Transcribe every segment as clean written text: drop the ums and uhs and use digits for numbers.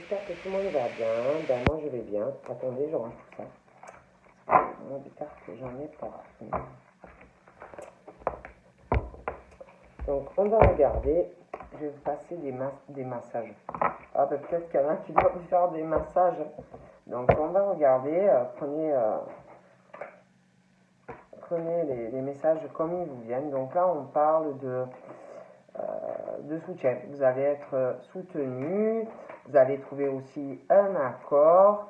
j'espère que tout le monde va bien. Ben moi je vais bien. Attendez, je range tout ça. Moi des cartes que j'en ai pas. Donc on va regarder. Je vais vous passer des massages. Ah ben peut-être qu'il y en a qui doivent vous faire des massages. Donc on va regarder. Prenez les messages comme ils vous viennent. Donc là on parle de soutien. Vous allez être soutenu. Vous allez trouver aussi un accord.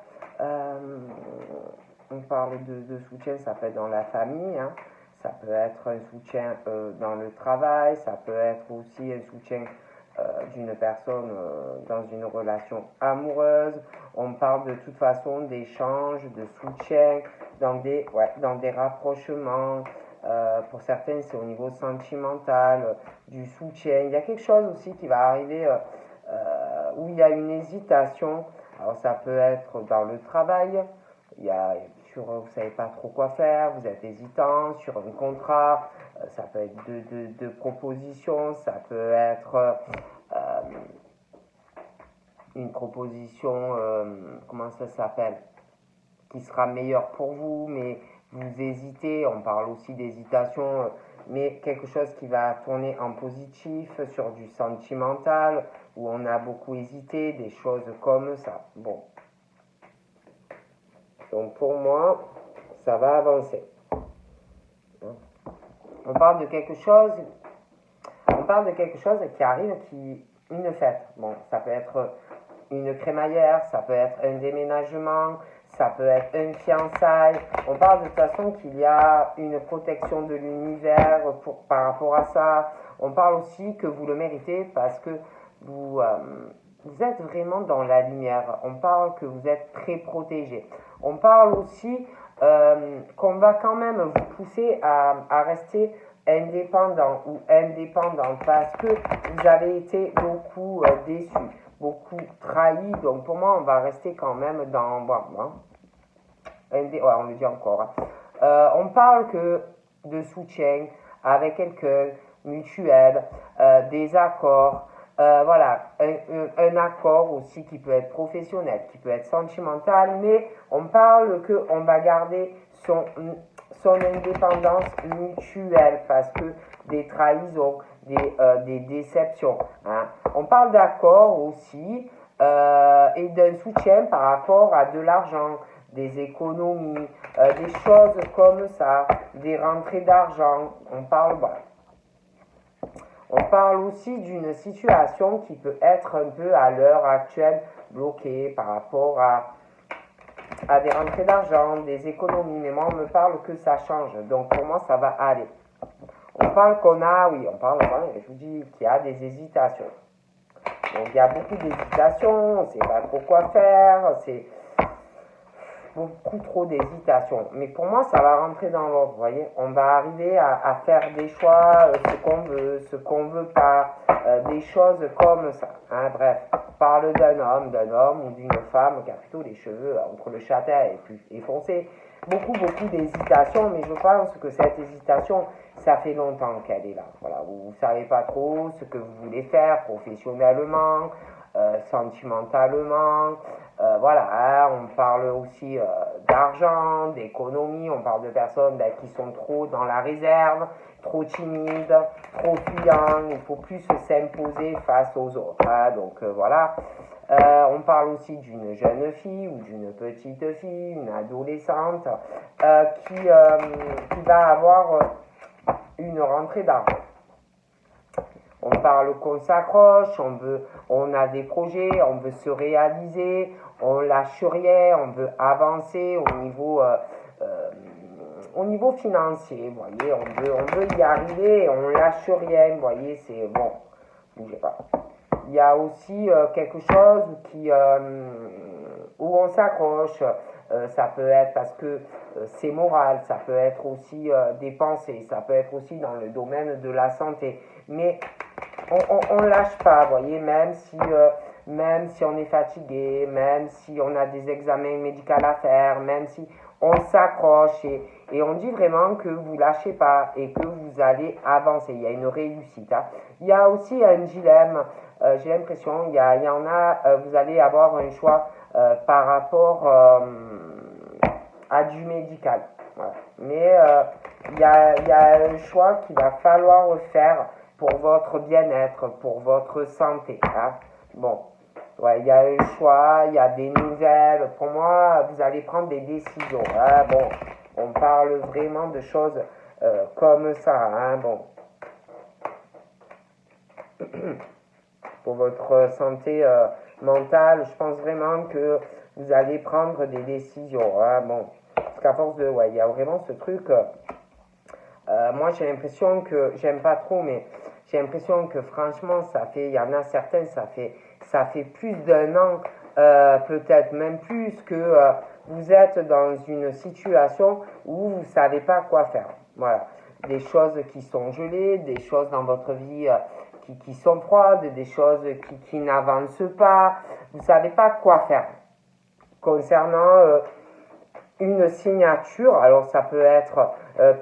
On parle de soutien, ça peut être dans la famille, hein. Ça peut être un soutien dans le travail, ça peut être aussi un soutien d'une personne dans une relation amoureuse. On parle de toute façon d'échanges, de soutien, dans des rapprochements. Pour certains, c'est au niveau sentimental, du soutien. Il y a quelque chose aussi qui va arriver où il y a une hésitation. Alors ça peut être dans le travail, vous ne savez pas trop quoi faire, vous êtes hésitant sur un contrat, ça peut être de propositions, ça peut être une proposition, comment ça s'appelle, qui sera meilleure pour vous, mais vous hésitez, on parle aussi d'hésitation, mais quelque chose qui va tourner en positif, sur du sentimental, où on a beaucoup hésité, des choses comme ça. Bon. Donc pour moi, ça va avancer. On parle de quelque chose qui arrive, une fête. Bon, ça peut être une crémaillère, ça peut être un déménagement, ça peut être une fiançaille. On parle de toute façon qu'il y a une protection de l'univers par rapport à ça. On parle aussi que vous le méritez parce que vous êtes vraiment dans la lumière. On parle que vous êtes très protégé. On parle aussi qu'on va quand même vous pousser à rester indépendant ou indépendante parce que vous avez été beaucoup déçus, beaucoup trahis. Donc pour moi, on va rester quand même dans... on le dit encore. On parle que de soutien avec quelqu'un, mutuel, des accords. Un accord aussi qui peut être professionnel, qui peut être sentimental, mais on parle qu'on va garder son indépendance mutuelle parce que des trahisons, des déceptions. Hein. On parle d'accord aussi et d'un soutien par rapport à de l'argent, des économies, des choses comme ça, des rentrées d'argent. On parle aussi d'une situation qui peut être un peu à l'heure actuelle bloquée par rapport à des rentrées d'argent, des économies. Mais moi, on me parle que ça change. Donc, pour moi, ça va aller. On parle je vous dis qu'il y a des hésitations. Donc, il y a beaucoup d'hésitations. On ne sait pas trop quoi faire. C'est beaucoup trop d'hésitation. Mais pour moi, ça va rentrer dans l'ordre, vous voyez. On va arriver à faire des choix, ce qu'on veut pas, des choses comme ça. Hein, bref, on parle d'un homme ou d'une femme qui a plutôt les cheveux entre le châtain et foncé. Beaucoup d'hésitation, mais je pense que cette hésitation, ça fait longtemps qu'elle est là. Voilà, vous ne savez pas trop ce que vous voulez faire professionnellement, sentimentalement. On parle aussi d'argent, d'économie, on parle de personnes qui sont trop dans la réserve, trop timides, trop fuyants, il faut plus s'imposer face aux autres. Hein, donc voilà. On parle aussi d'une jeune fille ou d'une petite fille, une adolescente qui va avoir une rentrée d'argent. On parle qu'on s'accroche, on a des projets, on veut se réaliser, on lâche rien, on veut avancer au niveau financier, vous voyez, on veut y arriver, on lâche rien, vous voyez, c'est bon, bougez pas. Il y a aussi quelque chose où on s'accroche, ça peut être parce que c'est moral, ça peut être aussi des pensées, ça peut être aussi dans le domaine de la santé, mais on lâche pas, vous voyez, même si on est fatigué, même si on a des examens médicaux à faire, même si on s'accroche et on dit vraiment que vous lâchez pas et que vous allez avancer. Il y a une réussite. Hein. Il y a aussi un dilemme. J'ai l'impression, il y en a, vous allez avoir un choix par rapport à du médical. Voilà. Mais il y a un choix qu'il va falloir faire pour votre bien-être, pour votre santé. Hein. Bon, ouais, il y a un choix, il y a des nouvelles. Pour moi, vous allez prendre des décisions. Hein. Bon, on parle vraiment de choses comme ça. Hein. Bon. Pour votre santé mentale, je pense vraiment que vous allez prendre des décisions. Hein. Bon, parce qu'à force de, ouais, il y a vraiment ce truc. Moi, j'ai l'impression que, j'aime pas trop, mais j'ai l'impression que franchement, il y en a certains, ça fait plus d'un an, peut-être même plus, que vous êtes dans une situation où vous savez pas quoi faire. Voilà. Des choses qui sont gelées, des choses dans votre vie qui sont froides, des choses qui n'avancent pas. Vous savez pas quoi faire. Concernant une signature, alors ça peut être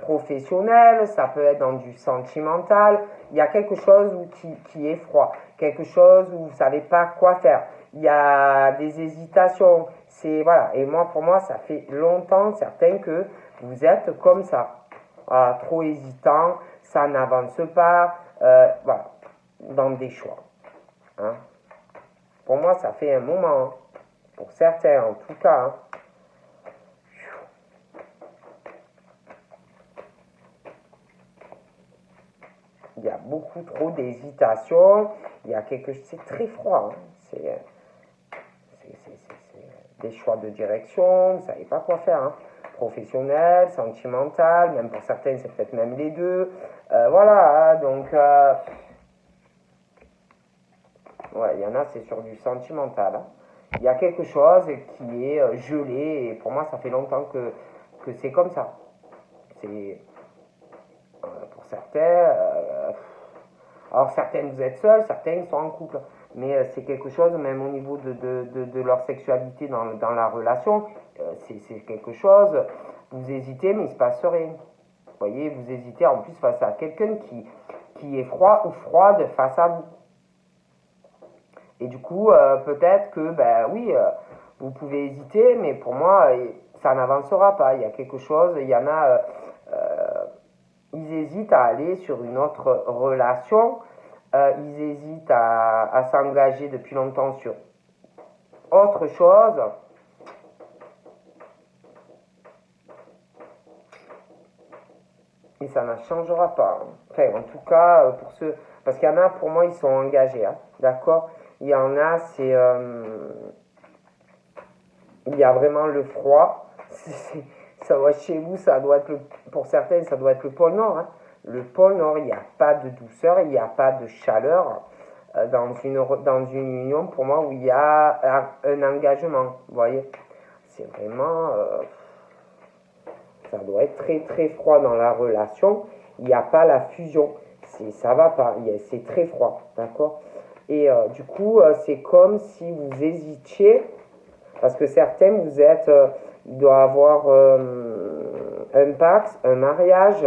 professionnel, ça peut être dans du sentimental, il y a quelque chose qui est froid, quelque chose où vous ne savez pas quoi faire, il y a des hésitations, c'est voilà, et moi pour moi ça fait longtemps certain que vous êtes comme ça, trop hésitant, ça n'avance pas, voilà, dans des choix. Hein. Pour moi ça fait un moment, hein. Pour certains en tout cas, hein. Il y a beaucoup trop d'hésitation. Il y a quelque chose, c'est très froid. Hein. C'est des choix de direction. Vous ne savez pas quoi faire. Hein. Professionnel, sentimental, même pour certains, c'est peut-être même les deux. Voilà. Hein. Donc, ouais, il y en a, c'est sur du sentimental. Hein. Il y a quelque chose qui est gelé. Et pour moi, ça fait longtemps que c'est comme ça. C'est. Pour certains, alors certains vous êtes seuls, certains sont en couple, mais c'est quelque chose, même au niveau de leur sexualité dans la relation, c'est quelque chose, vous hésitez mais il ne se passe rien. Vous voyez, vous hésitez en plus face à quelqu'un qui est froid ou froide face à vous. Et du coup, peut-être que, ben oui, vous pouvez hésiter, mais pour moi, ça n'avancera pas. Il y a quelque chose, il y en a... ils hésitent à aller sur une autre relation, ils hésitent à s'engager depuis longtemps sur autre chose. Et ça ne changera pas. Enfin, en tout cas, pour ceux... Parce qu'il y en a, pour moi, ils sont engagés. Hein, d'accord. Il y en a, c'est... il y a vraiment le froid. Ça doit, chez vous, ça doit être, pour certains, ça doit être le pôle Nord. Hein. Le pôle Nord, il n'y a pas de douceur, il n'y a pas de chaleur dans une union, pour moi, où il y a un engagement. Vous voyez, c'est vraiment... ça doit être très, très froid dans la relation. Il n'y a pas la fusion. Ça va pas. C'est très froid. D'accord. Et du coup, c'est comme si vous hésitiez. Parce que certains, vous êtes... il doit avoir un pacte, un mariage.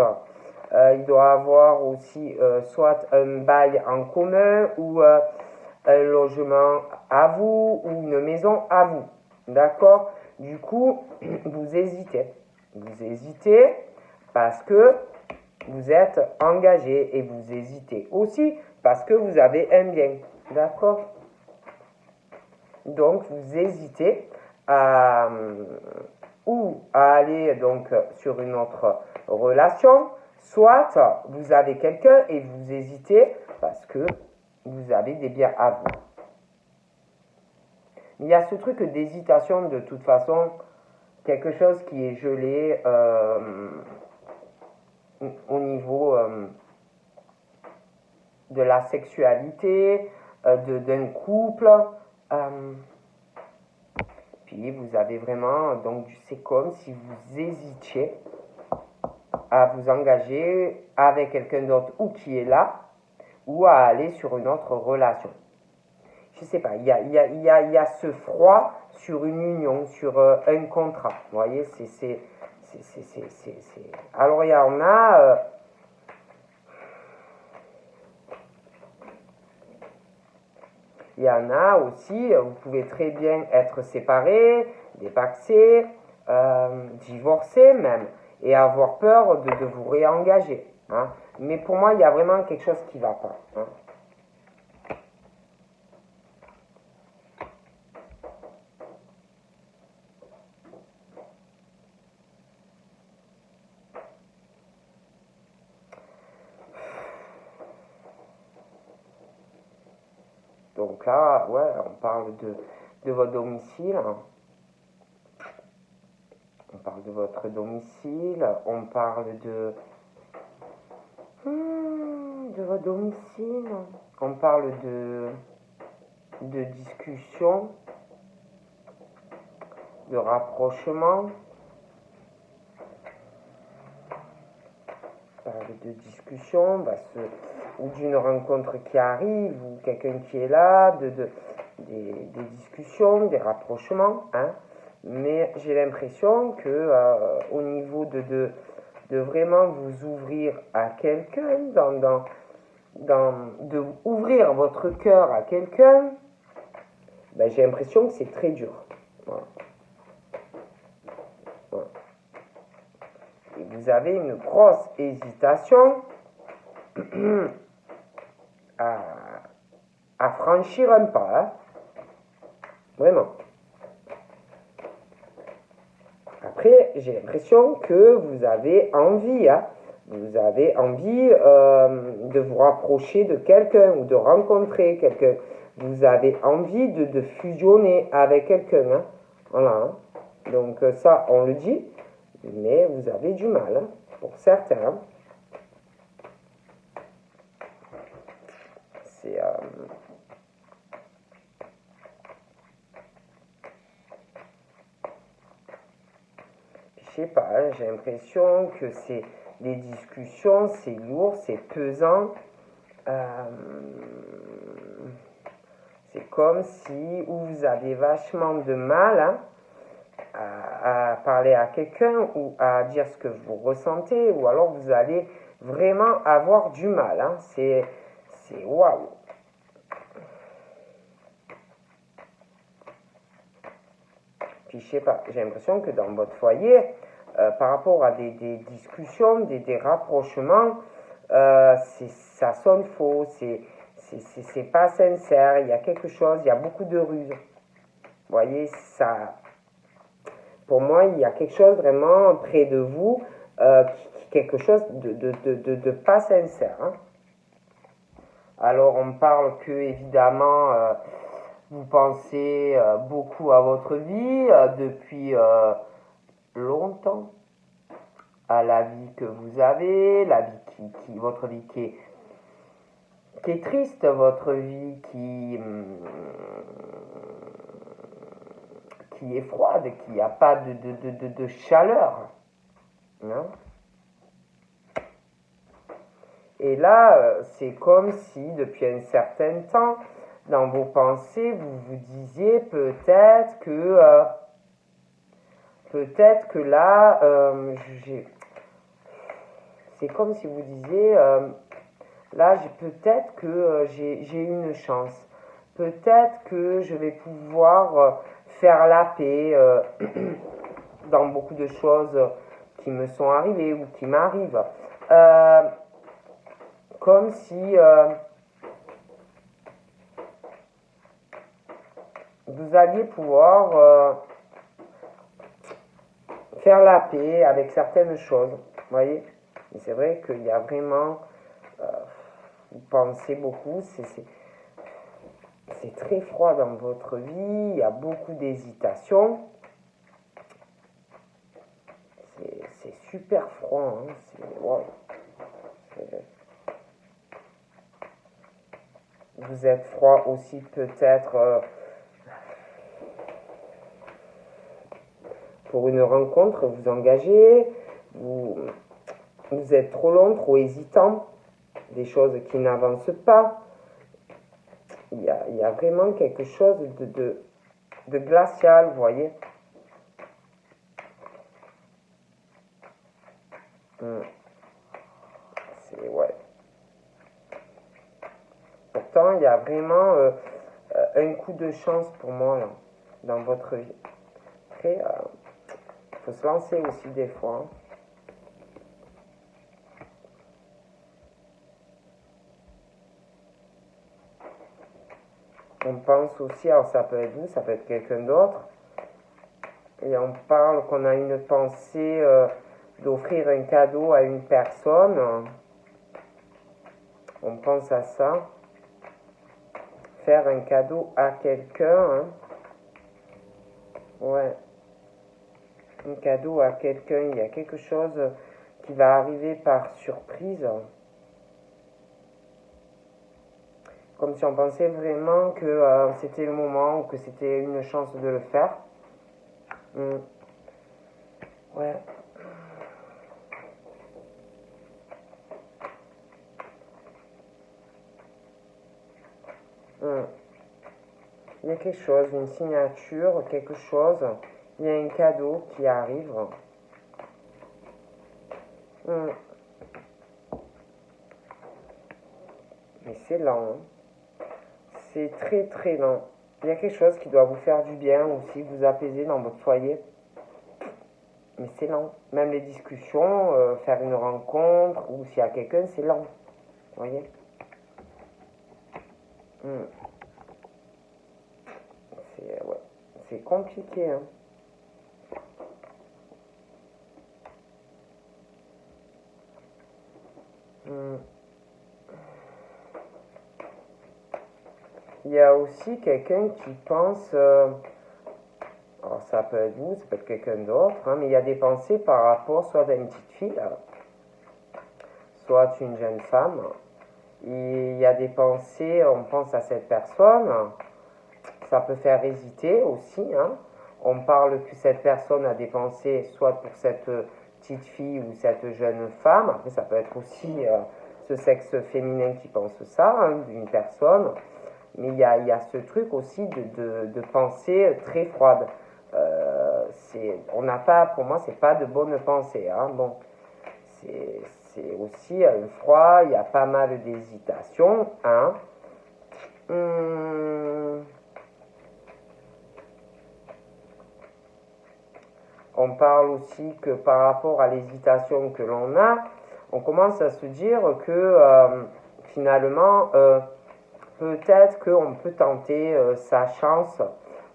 Il doit avoir aussi soit un bail en commun ou un logement à vous ou une maison à vous. D'accord. Du coup, vous hésitez. Vous hésitez parce que vous êtes engagé et vous hésitez aussi parce que vous avez un bien. D'accord. Donc, vous hésitez ou à aller donc sur une autre relation, soit vous avez quelqu'un et vous hésitez parce que vous avez des biens à vous. Il y a ce truc d'hésitation de toute façon, quelque chose qui est gelé au niveau de la sexualité, d'un couple. Puis vous avez vraiment, donc c'est comme si vous hésitiez à vous engager avec quelqu'un d'autre ou qui est là, ou à aller sur une autre relation. je sais pas, il y a ce froid sur une union, sur un contrat. Vous voyez, Alors, il y en a... il y en a aussi, vous pouvez très bien être séparés, dépaxés, divorcés même, et avoir peur de vous réengager. Hein. Mais pour moi, il y a vraiment quelque chose qui ne va pas. Hein. Donc là, ouais, on parle de votre domicile. Hein. On parle de votre domicile. On parle de votre domicile. On parle de discussion, de rapprochement. On parle de discussion, ou d'une rencontre qui arrive, ou quelqu'un qui est là, des discussions, des rapprochements. Hein. Mais j'ai l'impression que au niveau de vraiment vous ouvrir à quelqu'un, de ouvrir votre cœur à quelqu'un, ben, j'ai l'impression que c'est très dur. Voilà. Voilà. Et vous avez une grosse hésitation à franchir un pas. Hein. Vraiment. Après, j'ai l'impression que vous avez envie, hein, vous avez envie de vous rapprocher de quelqu'un ou de rencontrer quelqu'un. Vous avez envie de fusionner avec quelqu'un. Hein. Voilà. Hein. Donc ça, on le dit, mais vous avez du mal, hein, pour certains. Hein. C'est... je sais pas, hein, j'ai l'impression que c'est les discussions, c'est lourd, c'est pesant. C'est comme si vous avez vachement de mal, hein, à parler à quelqu'un ou à dire ce que vous ressentez, ou alors vous allez vraiment avoir du mal. Hein. C'est waouh. Puis je sais pas, j'ai l'impression que dans votre foyer, par rapport à des discussions, des rapprochements, ça sonne faux, c'est pas sincère, il y a quelque chose, il y a beaucoup de ruse. Vous voyez, ça, pour moi, il y a quelque chose vraiment près de vous, quelque chose de pas sincère. Hein. Alors, on parle que, évidemment, vous pensez beaucoup à votre vie depuis longtemps, à la vie que vous avez, la vie votre vie qui est triste, votre vie qui est froide, qui n'a pas de chaleur. Hein. Et là, c'est comme si, depuis un certain temps, dans vos pensées, vous vous disiez peut-être que là, c'est comme si vous disiez, là, peut-être que j'ai une chance. Peut-être que je vais pouvoir faire la paix dans beaucoup de choses qui me sont arrivées ou qui m'arrivent. Comme si vous alliez pouvoir faire la paix avec certaines choses. Vous voyez? Et c'est vrai qu'il y a vraiment... vous pensez beaucoup, c'est très froid dans votre vie, il y a beaucoup d'hésitation. C'est super froid. Hein, wow. Vous êtes froid aussi peut-être pour une rencontre, vous engagez, vous êtes trop long, trop hésitant, des choses qui n'avancent pas. Il y il y a vraiment quelque chose de glacial, vous voyez. C'est, ouais. Pourtant, il y a vraiment un coup de chance pour moi, là, dans votre vie. Après, il faut se lancer aussi des fois. On pense aussi, alors ça peut être vous, ça peut être quelqu'un d'autre, et on parle qu'on a une pensée d'offrir un cadeau à une personne. On pense à ça. Faire un cadeau à quelqu'un. Hein. Ouais. Un cadeau à quelqu'un. Il y a quelque chose qui va arriver par surprise. Comme si on pensait vraiment que c'était le moment ou que c'était une chance de le faire. Ouais. Il y a quelque chose, une signature, quelque chose. Il y a un cadeau qui arrive. Mais c'est lent. Hein. C'est très très lent. Il y a quelque chose qui doit vous faire du bien aussi, vous apaiser dans votre foyer. Mais c'est lent. Même les discussions, faire une rencontre, ou s'il y a quelqu'un, c'est lent. Vous voyez C'est compliqué. Hein. Il y a aussi quelqu'un qui pense, alors ça peut être vous, ça peut être quelqu'un d'autre, hein, mais il y a des pensées par rapport soit à une petite fille, soit une jeune femme. Et il y a des pensées, on pense à cette personne, ça peut faire hésiter aussi. Hein. On parle que cette personne a des pensées soit pour cette petite fille ou cette jeune femme. Après, ça peut être aussi ce sexe féminin qui pense ça, hein, d'une personne. Mais il y a ce truc aussi de pensée très froide. On n'a pas, pour moi, c'est pas de bonne pensée. Hein. Bon, c'est aussi froid, il y a pas mal d'hésitation. Hein. On parle aussi que par rapport à l'hésitation que l'on a, on commence à se dire que finalement, peut-être qu'on peut tenter sa chance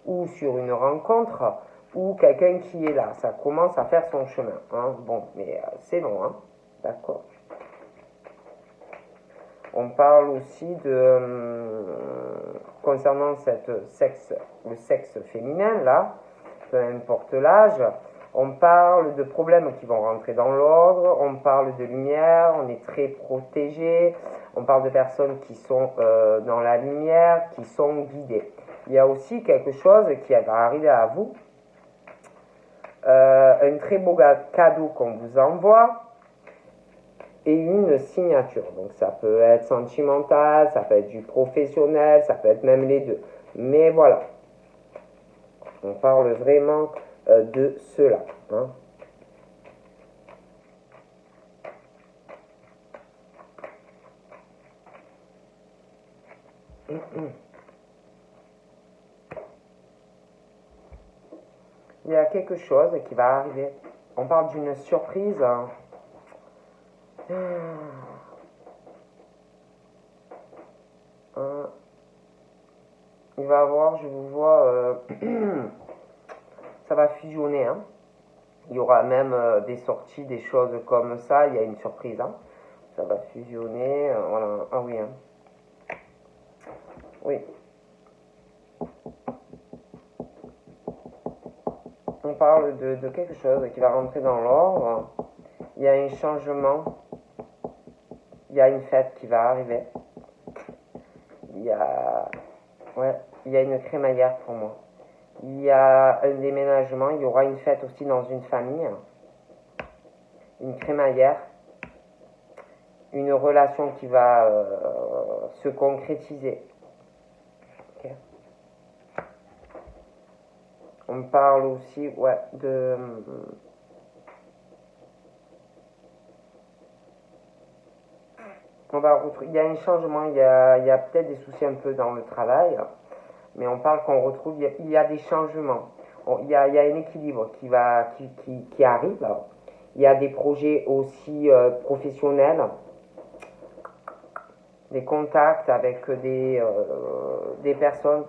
ou sur une rencontre ou quelqu'un qui est là. Ça commence à faire son chemin. Hein. Bon, mais c'est long, hein. D'accord. On parle aussi de concernant le sexe féminin, là, peu importe l'âge, on parle de problèmes qui vont rentrer dans l'ordre, on parle de lumière, on est très protégé, on parle de personnes qui sont dans la lumière, qui sont guidées. Il y a aussi quelque chose qui va arriver à vous, un très beau cadeau qu'on vous envoie, et une signature. Donc ça peut être sentimental, ça peut être du professionnel, ça peut être même les deux. Mais voilà, on parle vraiment de cela. Hein. Il y a quelque chose qui va arriver. On parle d'une surprise. Hein. Il va y avoir, je vous vois, ça va fusionner. Hein. Il y aura même des sorties, des choses comme ça. Il y a une surprise. Hein. Ça va fusionner. Voilà. Ah oui. Hein. Oui. On parle de quelque chose qui va rentrer dans l'ordre. Il y a un changement. Il y a une fête qui va arriver. Il y a une crémaillère pour moi. Il y a un déménagement. Il y aura une fête aussi dans une famille. Une crémaillère. Une relation qui va se concrétiser. On parle aussi, ouais, de... On va retrouver, il y a un changement, il y a peut-être des soucis un peu dans le travail, mais on parle qu'on retrouve, il y a des changements. Il y a un équilibre qui arrive. Il y a des projets aussi professionnels, des contacts avec des personnes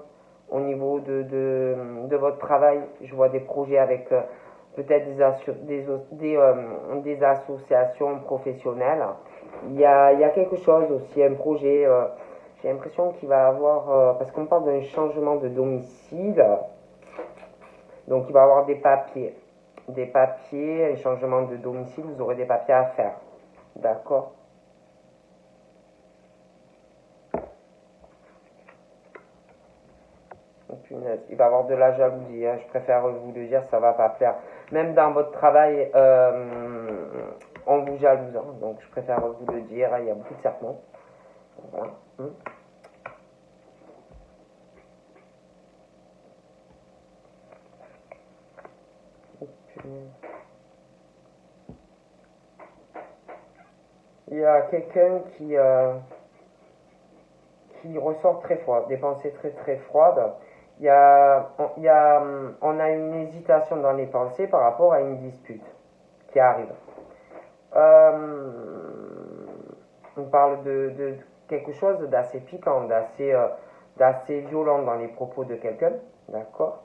au niveau de votre travail. Je vois des projets avec peut-être des associations professionnelles. Il y a quelque chose aussi, un projet, j'ai l'impression qu'il va avoir, parce qu'on parle d'un changement de domicile, donc il va y avoir des papiers, un changement de domicile, vous aurez des papiers à faire, d'accord? Punaise, il va y avoir de la jalousie, hein, je préfère vous le dire, ça va pas plaire. Même dans votre travail, on vous jalouse, hein, donc je préfère vous le dire, il y a beaucoup de serpents. Voilà. Il y a quelqu'un qui ressort très froid, des pensées très très froides. On a une hésitation dans les pensées par rapport à une dispute qui arrive. Euh, on parle de quelque chose d'assez piquant, d'assez violent dans les propos de quelqu'un, d'accord?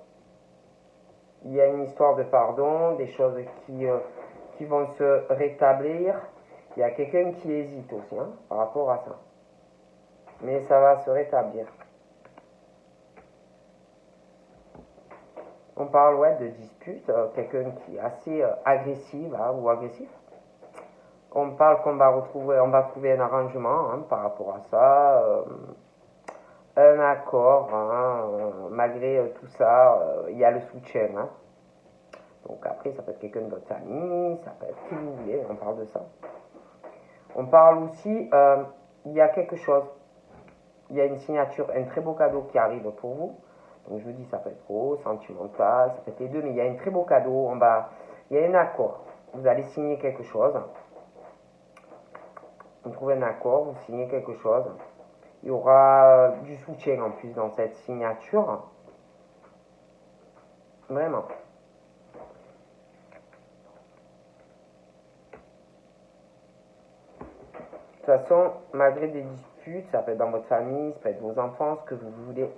Il y a une histoire de pardon, des choses qui vont se rétablir. Il y a quelqu'un qui hésite aussi hein, par rapport à ça. Mais ça va se rétablir. On parle ouais, de dispute, quelqu'un qui est assez agressif hein, ou agressif. On parle qu'on va retrouver, on va trouver un arrangement hein, par rapport à ça, un accord, hein, malgré tout ça, il y a le soutien. Hein. Donc après, ça peut être quelqu'un de votre famille, ça peut être qui vous voulez, on parle de ça. On parle aussi, il y a quelque chose, il y a une signature, un très beau cadeau qui arrive pour vous. Donc je vous dis, ça peut être beau, sentimental, ça peut être les deux, mais il y a un très beau cadeau, il y a un accord. Vous allez signer quelque chose. Vous trouvez un accord, vous signez quelque chose. Il y aura du soutien en plus dans cette signature. Vraiment. De toute façon, malgré des disputes, ça peut être dans votre famille, ça peut être vos enfants, ce que vous voulez.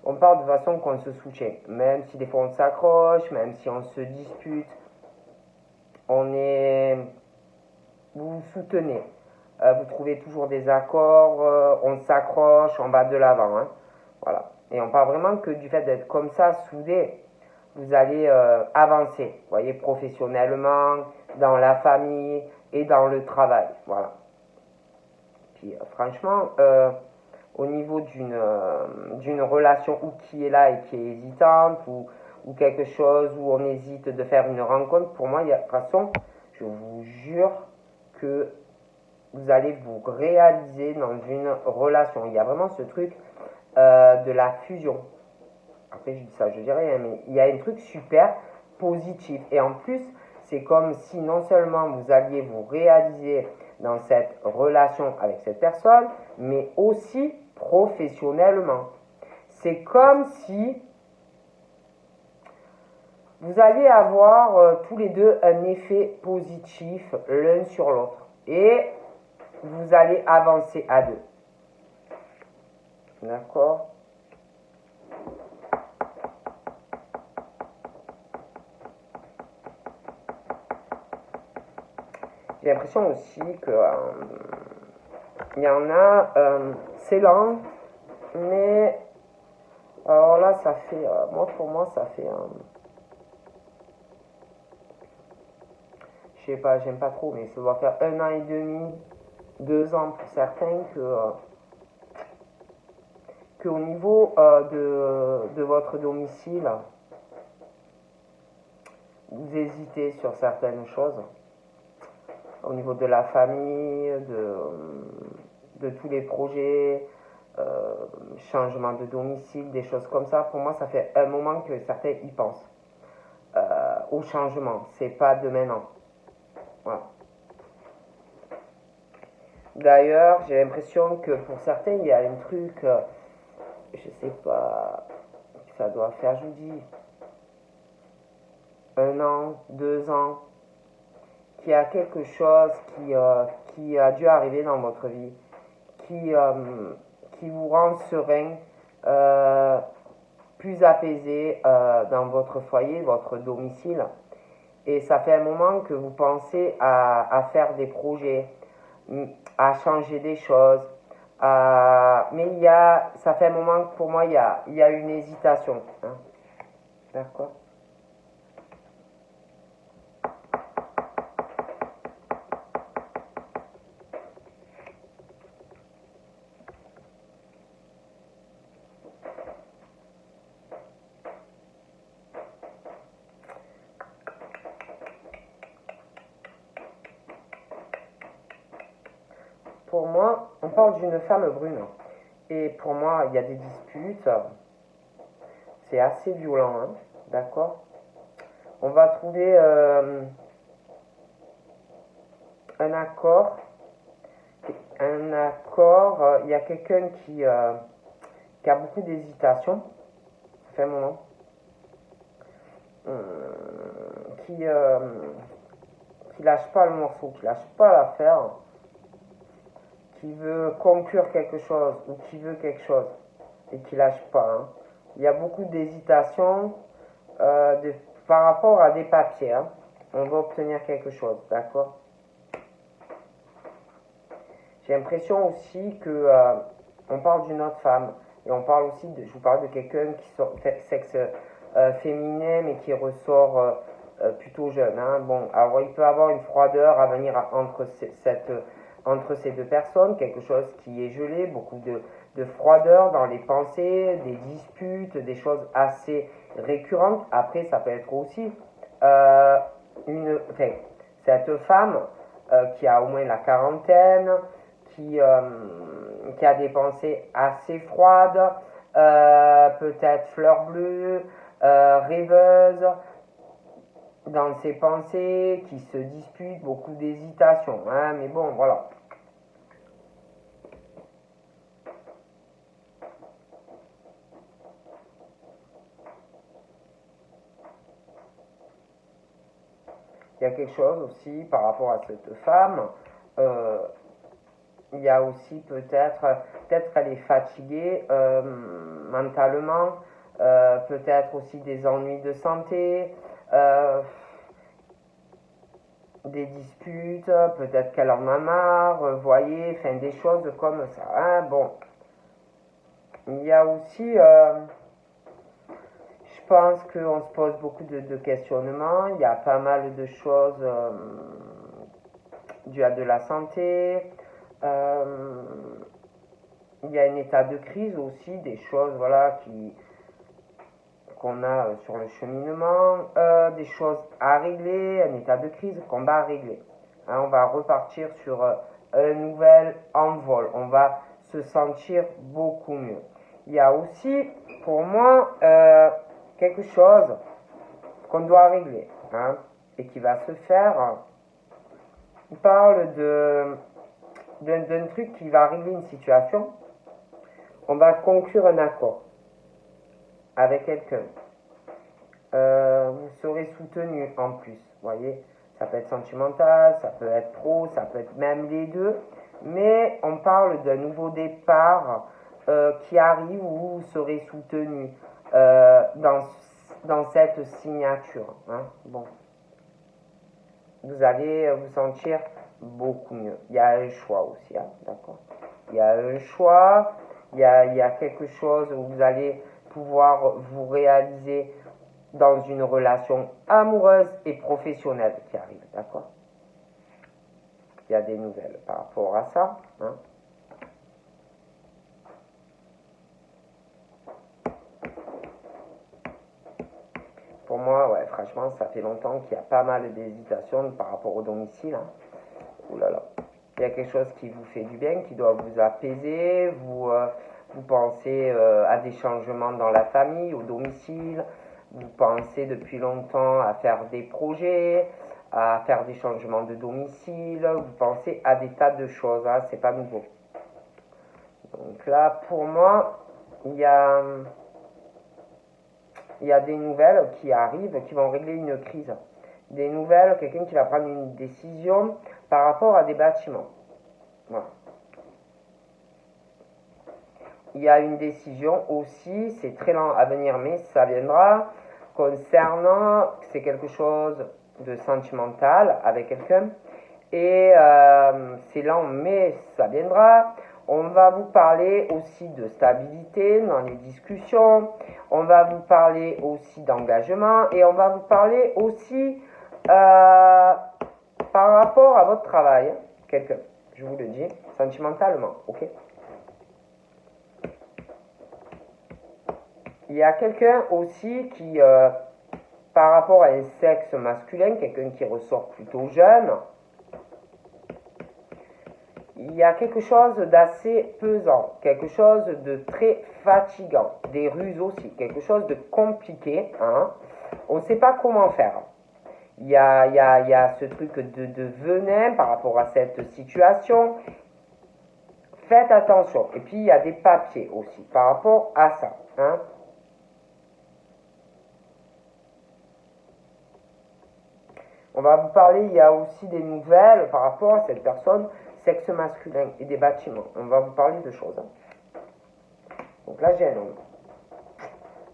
On parle de façon qu'on se soutient. Même si des fois on s'accroche, même si on se dispute, on est... vous vous soutenez. Vous trouvez toujours des accords, on s'accroche, on va de l'avant. Hein. Voilà. Et on parle vraiment que du fait d'être comme ça, soudés, vous allez avancer. Vous voyez, professionnellement, dans la famille et dans le travail. Voilà. Puis franchement, au niveau d'une relation ou qui est là et qui est hésitante ou quelque chose où on hésite de faire une rencontre, pour moi, de toute façon, je vous jure que vous allez vous réaliser dans une relation. Il y a vraiment ce truc de la fusion. Après, je dis ça, je dirais, mais il y a un truc super positif. Et en plus, c'est comme si non seulement vous alliez vous réaliser dans cette relation avec cette personne, mais aussi professionnellement. C'est comme si vous alliez avoir tous les deux un effet positif l'un sur l'autre. Et vous allez avancer à deux. D'accord? J'ai l'impression aussi que il y en a, c'est lent, mais alors là, ça fait, moi pour moi, ça fait, je sais pas, j'aime pas trop, mais ça doit faire 1 an et demi, 2 ans pour certains que au niveau de votre domicile, vous hésitez sur certaines choses. Au niveau de la famille, de tous les projets, changement de domicile, des choses comme ça. Pour moi, ça fait un moment que certains y pensent. au changement. C'est pas de maintenant. Voilà. D'ailleurs, j'ai l'impression que pour certains, il y a un truc, je sais pas, ça doit faire, je vous dis, 1 an, 2 ans, qu'il y a quelque chose qui a dû arriver dans votre vie, qui vous rend serein, plus apaisé dans votre foyer, votre domicile. Et ça fait un moment que vous pensez à faire des projets, à changer des choses. Mais ça fait un moment que pour moi, il y a une hésitation. Hein. D'accord. Pour moi, on parle d'une femme brune. Et pour moi, il y a des disputes. C'est assez violent, hein, d'accord. On va trouver un accord. Il y a quelqu'un qui a beaucoup d'hésitation. Ça fait un moment. Qui lâche pas le morceau, qui lâche pas l'affaire, qui veut conclure quelque chose ou qui veut quelque chose et qui lâche pas. Hein. Il y a beaucoup d'hésitation par rapport à des papiers. Hein. On va obtenir quelque chose, d'accord. J'ai l'impression aussi que on parle d'une autre femme et on parle aussi je vous parle de quelqu'un qui sort sexe féminin mais qui ressort plutôt jeune. Hein. Bon, alors il peut avoir une froideur à venir entre ces deux personnes, quelque chose qui est gelé, beaucoup de froideur dans les pensées, des disputes, des choses assez récurrentes. Après, ça peut être aussi cette femme qui a au moins la quarantaine, qui a des pensées assez froides, peut-être fleur bleue, rêveuse dans ses pensées, qui se disputent, beaucoup d'hésitation. Hein, mais bon, voilà. Il y a quelque chose aussi par rapport à cette femme. Il y a aussi peut-être elle est fatiguée mentalement, peut-être aussi des ennuis de santé, des disputes, peut-être qu'elle en a marre, voyez, enfin des choses comme ça. Hein. Bon, il y a aussi, je pense qu'on se pose beaucoup de questionnements, il y a pas mal de choses dues à de la santé. Il y a un état de crise aussi, des choses voilà qu'on a sur le cheminement, des choses à régler, un état de crise qu'on va régler. Hein, on va repartir sur un nouvel envol, on va se sentir beaucoup mieux. Il y a aussi pour moi quelque chose qu'on doit régler hein, et qui va se faire. Il parle d'un truc qui va régler une situation. On va conclure un accord avec quelqu'un. Vous serez soutenu en plus, voyez. Ça peut être sentimental, ça peut être pro, ça peut être même les deux. Mais on parle d'un nouveau départ qui arrive où vous serez soutenu dans cette signature. Hein. Bon. Vous allez vous sentir beaucoup mieux. Il y a un choix aussi, hein, d'accord. Il y a un choix, il y a quelque chose où vous allez pouvoir vous réaliser dans une relation amoureuse et professionnelle qui arrive, d'accord. Il y a des nouvelles par rapport à ça. Hein. Pour moi, ouais, franchement, ça fait longtemps qu'il y a pas mal d'hésitation par rapport au domicile. Hein. Ouh là là. Il y a quelque chose qui vous fait du bien, qui doit vous apaiser, vous pensez à des changements dans la famille, au domicile, Vous pensez depuis longtemps à faire des projets, à faire des changements de domicile, vous pensez à des tas de choses, hein, c'est pas nouveau. Donc là, pour moi, il y a des nouvelles qui arrivent, qui vont régler une crise. Des nouvelles, quelqu'un qui va prendre une décision par rapport à des bâtiments. Voilà. Il y a une décision aussi, c'est très lent à venir, mais ça viendra, concernant, c'est quelque chose de sentimental avec quelqu'un, et c'est lent, mais ça viendra. On va vous parler aussi de stabilité dans les discussions, on va vous parler aussi d'engagement, et on va vous parler aussi par rapport à votre travail, quelqu'un, je vous le dis, sentimentalement, ok? Il y a quelqu'un aussi qui, par rapport à un sexe masculin, quelqu'un qui ressort plutôt jeune, il y a quelque chose d'assez pesant, quelque chose de très fatigant, des ruses aussi, quelque chose de compliqué, hein. On ne sait pas comment faire. Il y a ce truc de venin par rapport à cette situation. Faites attention. Et puis il y a des papiers aussi par rapport à ça, hein. On va vous parler, il y a aussi des nouvelles par rapport à cette personne, sexe masculin et des bâtiments. On va vous parler de choses. Donc là, j'ai un homme.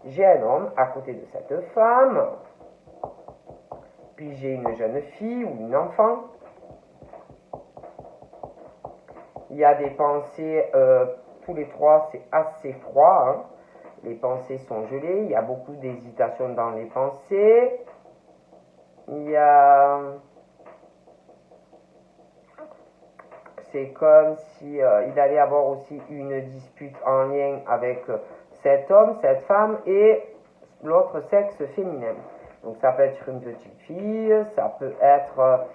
J'ai un homme à côté de cette femme. Puis j'ai une jeune fille ou une enfant. Il y a des pensées, tous les trois, c'est assez froid, hein. Les pensées sont gelées. Il y a beaucoup d'hésitation dans les pensées. Il y a... C'est comme si il allait avoir aussi une dispute en lien avec cet homme, cette femme et l'autre sexe féminin. Donc ça peut être une petite fille, ça peut être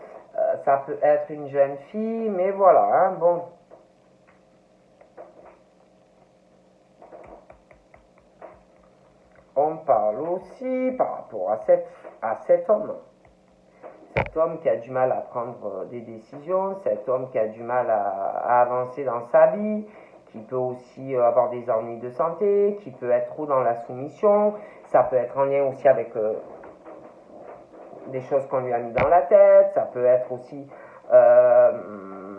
une jeune fille, mais voilà, hein, bon. On parle aussi par rapport à cet homme. Cet homme qui a du mal à prendre des décisions, cet homme qui a du mal à avancer dans sa vie, qui peut aussi avoir des ennuis de santé, qui peut être trop dans la soumission, ça peut être en lien aussi avec des choses qu'on lui a mis dans la tête, ça peut être aussi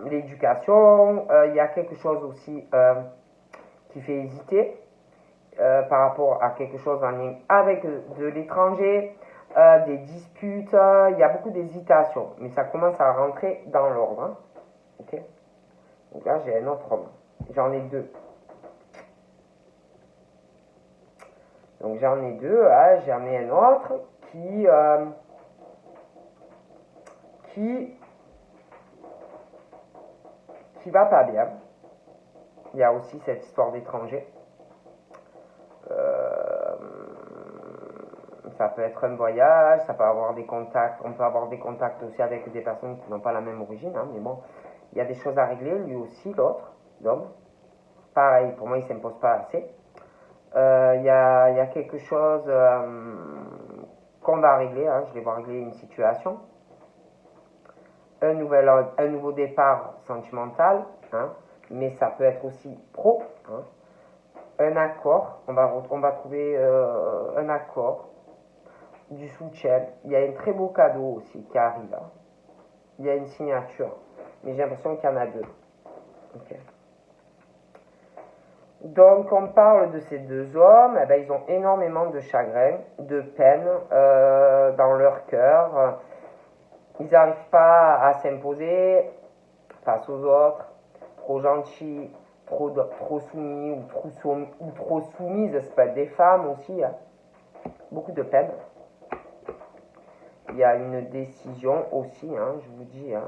l'éducation, il y a quelque chose aussi qui fait hésiter par rapport à quelque chose en lien avec de l'étranger, des disputes, il y a beaucoup d'hésitation, mais ça commence à rentrer dans l'ordre, hein. Ok. Donc là, j'ai un autre homme. J'en ai deux. Donc j'en ai deux, hein. J'en ai un autre qui va pas bien. Il y a aussi cette histoire d'étranger. Ça peut être un voyage, ça peut avoir des contacts, on peut avoir des contacts aussi avec des personnes qui n'ont pas la même origine, hein, mais bon, il y a des choses à régler, lui aussi, l'autre, l'homme. Pareil, pour moi, il ne s'impose pas assez. Il y a quelque chose qu'on va régler, hein, je vais voir régler une situation. Un nouveau départ sentimental, hein, mais ça peut être aussi pro, hein. Un accord, on va trouver un accord, du soutien. Il y a un très beau cadeau aussi qui arrive, hein. Il y a une signature, mais j'ai l'impression qu'il y en a deux. Okay. Donc on parle de ces deux hommes, eh ben, ils ont énormément de chagrin, de peine dans leur cœur. Ils n'arrivent pas à s'imposer face aux autres, trop gentils, trop soumis ou trop soumises, ça peut être des femmes aussi, hein. Beaucoup de peine. Il y a une décision aussi, hein, je vous dis, hein.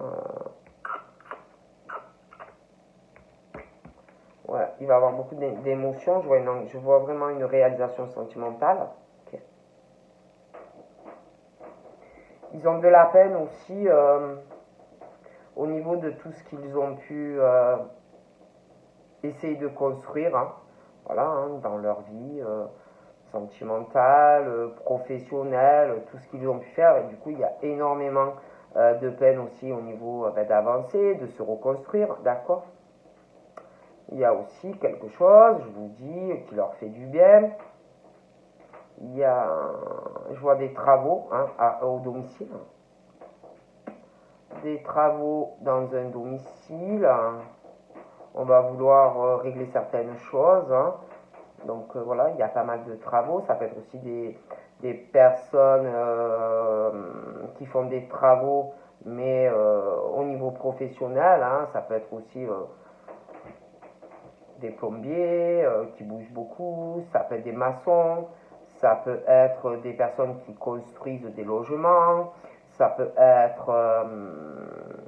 Ouais, il va y avoir beaucoup d'émotions. Je vois vraiment une réalisation sentimentale. Okay. Ils ont de la peine aussi au niveau de tout ce qu'ils ont pu essayer de construire, hein. Voilà, hein, dans leur vie, sentimentale, professionnelle, tout ce qu'ils ont pu faire. Et du coup, il y a énormément de peine aussi au niveau d'avancer, de se reconstruire, d'accord. Il y a aussi quelque chose, je vous dis, qui leur fait du bien. Il y a, je vois des travaux au domicile. Des travaux dans un domicile. On va vouloir régler certaines choses. Donc voilà, il y a pas mal de travaux. Ça peut être aussi des personnes qui font des travaux, mais au niveau professionnel. Ça peut être aussi des plombiers qui bougent beaucoup. Ça peut être des maçons. Ça peut être des personnes qui construisent des logements. Ça peut être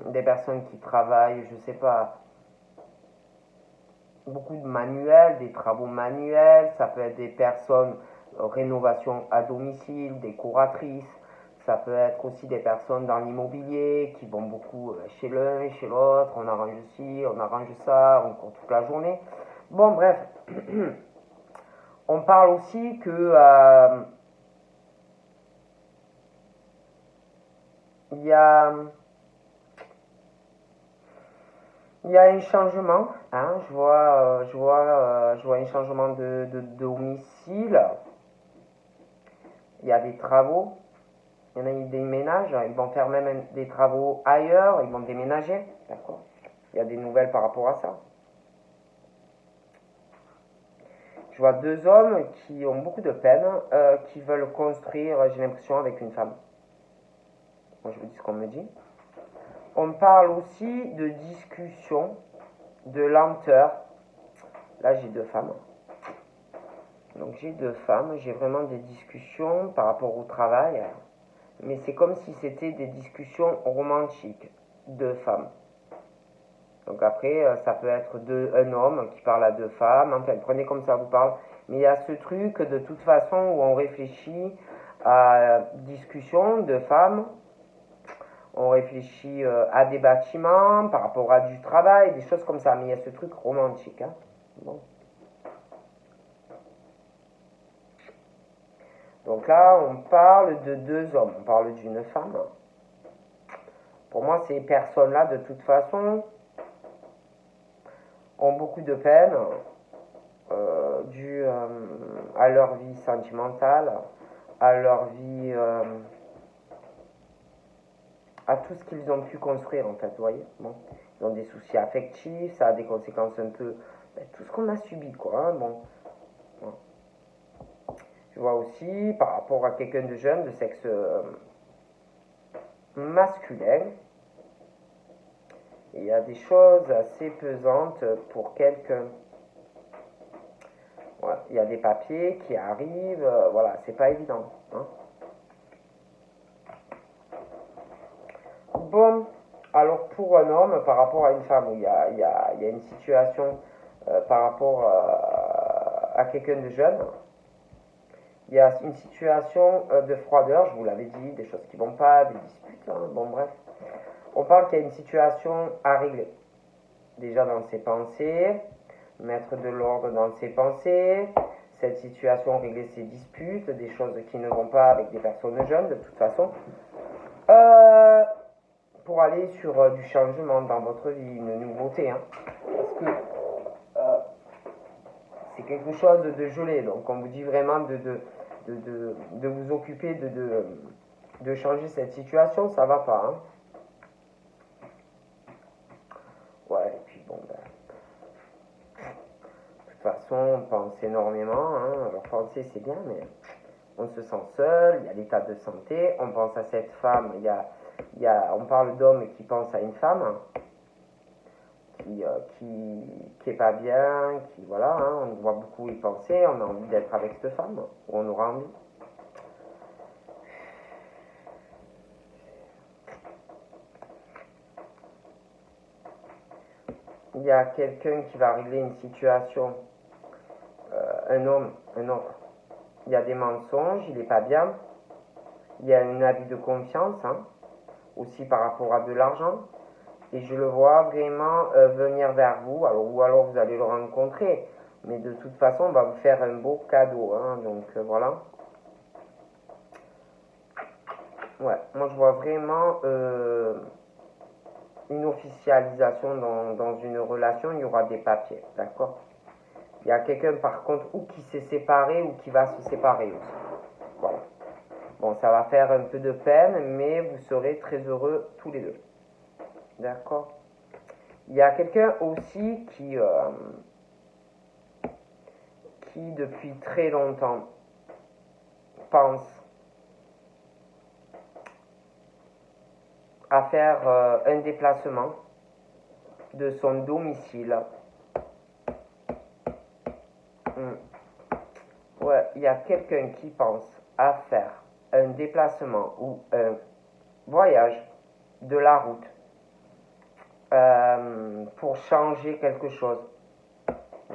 des personnes qui travaillent, je sais pas, beaucoup de manuels, des travaux manuels. Ça peut être des personnes rénovation à domicile, décoratrices. Ça peut être aussi des personnes dans l'immobilier qui vont beaucoup chez l'un et chez l'autre. On arrange ci, on arrange ça, on court toute la journée. Bon, bref. On parle aussi que il y a un changement, je vois un changement de domicile. Il y a des travaux, il y en a qui déménagent, ils vont faire même des travaux ailleurs, ils vont déménager, d'accord. Il y a des nouvelles par rapport à ça. Je vois deux hommes qui ont beaucoup de peine, qui veulent construire, j'ai l'impression, avec une femme. Moi, je vous dis ce qu'on me dit. On parle aussi de discussion, de lenteur. Là, j'ai deux femmes. Donc, j'ai deux femmes. J'ai vraiment des discussions par rapport au travail. Mais c'est comme si c'était des discussions romantiques. Deux femmes. Donc après, ça peut être un homme qui parle à deux femmes. Enfin, prenez comme ça vous parle. Mais il y a ce truc de toute façon où on réfléchit à discussion de femmes. On réfléchit à des bâtiments, par rapport à du travail, des choses comme ça. Mais il y a ce truc romantique. Bon. Donc là, on parle de deux hommes. On parle d'une femme. Pour moi, ces personnes-là, de toute façon, ont beaucoup de peine due à leur vie sentimentale, à leur vie, à tout ce qu'ils ont pu construire, en fait, vous voyez. Bon. Ils ont des soucis affectifs, ça a des conséquences un peu... tout ce qu'on a subi, quoi. Bon. Je vois aussi, par rapport à quelqu'un de jeune, de sexe masculin, il y a des choses assez pesantes pour quelqu'un. Voilà, il y a des papiers qui arrivent, voilà, c'est pas évident. Bon, alors pour un homme, par rapport à une femme, il y a une situation par rapport à quelqu'un de jeune. Il y a une situation de froideur, je vous l'avais dit, des choses qui vont pas, des disputes, bon bref. On parle qu'il y a une situation à régler. Déjà dans ses pensées, mettre de l'ordre dans ses pensées, cette situation, régler ses disputes, des choses qui ne vont pas avec des personnes jeunes de toute façon. Pour aller sur du changement dans votre vie, une nouveauté. Parce que c'est quelque chose de gelé, donc on vous dit vraiment de vous occuper, de changer cette situation, ça va pas. Ouais, et puis bon, de toute façon, on pense énormément. Alors penser c'est bien, mais on se sent seul, il y a l'état de santé, on pense à cette femme, on parle d'homme qui pense à une femme qui est pas bien, qui voilà, on voit beaucoup y penser, on a envie d'être avec cette femme, ou on aura envie. Il y a quelqu'un qui va régler une situation, un homme, un autre. Il y a des mensonges, il n'est pas bien. Il y a un abus de confiance, aussi par rapport à de l'argent. Et je le vois vraiment venir vers vous, ou alors vous allez le rencontrer. Mais de toute façon, on va vous faire un beau cadeau. Hein, donc voilà. Ouais, moi je vois vraiment une officialisation dans une relation. Il y aura des papiers, d'accord? Il y a quelqu'un par contre ou qui s'est séparé ou qui va se séparer aussi. Voilà. Bon, ça va faire un peu de peine, mais vous serez très heureux tous les deux. D'accord? Il y a quelqu'un aussi qui depuis très longtemps pense à faire un déplacement de son domicile. Ouais, il y a quelqu'un qui pense à faire un déplacement ou un voyage de la route pour changer quelque chose,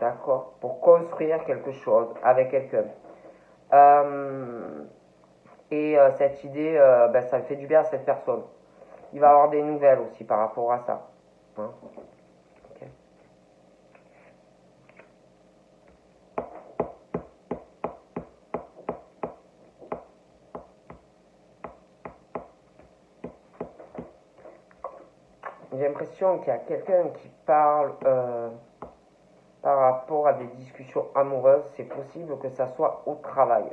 d'accord? Pour construire quelque chose avec quelqu'un. Cette idée, ben, ça fait du bien à cette personne. Il va avoir des nouvelles aussi par rapport à ça. Hein? Okay. J'ai l'impression qu'il y a quelqu'un qui parle par rapport à des discussions amoureuses. C'est possible que ça soit au travail.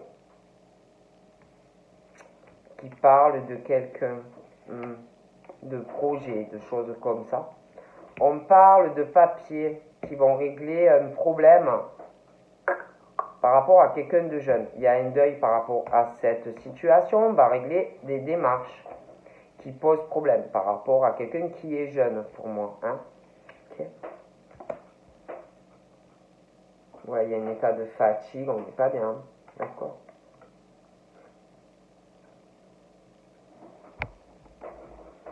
Qui parle de quelqu'un, de projet, de choses comme ça. On parle de papiers qui vont régler un problème par rapport à quelqu'un de jeune. Il y a un deuil par rapport à cette situation. On va régler des démarches qui posent problème par rapport à quelqu'un qui est jeune pour moi. Hein? Okay. Ouais, il y a un état de fatigue, on n'est pas bien. D'accord.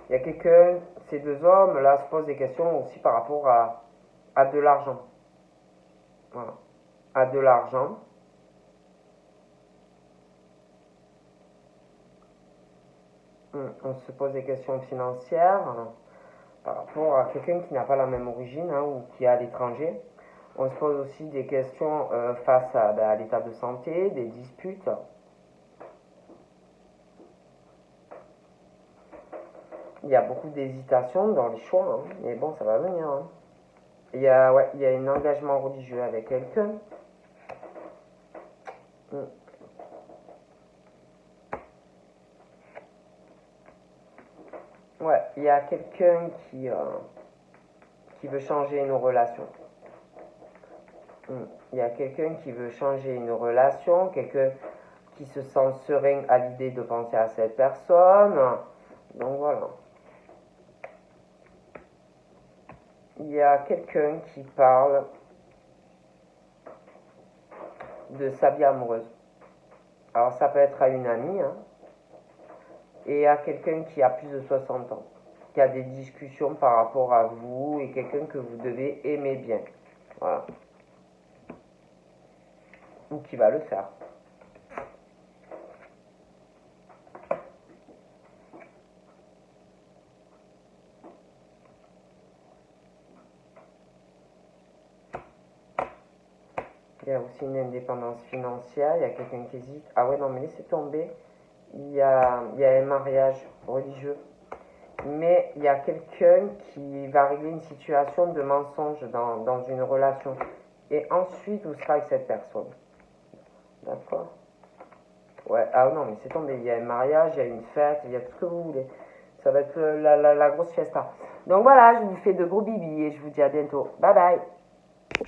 Il y a quelqu'un, ces deux hommes là se posent des questions aussi par rapport à de l'argent. Voilà. À de l'argent. On se pose des questions financières par rapport à quelqu'un qui n'a pas la même origine hein, ou qui est à l'étranger. On se pose aussi des questions face à l'état de santé, des disputes. Il y a beaucoup d'hésitation dans les choix, hein, mais bon, ça va venir. Hein. Il y a un engagement religieux avec quelqu'un. Ouais, il y a quelqu'un qui veut changer une relation. Il y a quelqu'un qui veut changer une relation, quelqu'un qui se sent serein à l'idée de penser à cette personne. Donc voilà. Il y a quelqu'un qui parle de sa vie amoureuse. Alors ça peut être à une amie, hein, et à quelqu'un qui a plus de 60 ans, qui a des discussions par rapport à vous et quelqu'un que vous devez aimer bien. Voilà. Ou qui va le faire. Il y a aussi une indépendance financière, il y a quelqu'un qui hésite. Ah ouais, non, mais laissez tomber. Il y a un mariage religieux. Mais il y a quelqu'un qui va régler une situation de mensonge dans une relation. Et ensuite, vous serez avec cette personne. D'accord? Ouais, ah non, mais c'est tombé. Il y a un mariage, il y a une fête, il y a tout ce que vous voulez. Ça va être la grosse fiesta. Donc voilà, je vous fais de gros bibis et je vous dis à bientôt. Bye bye!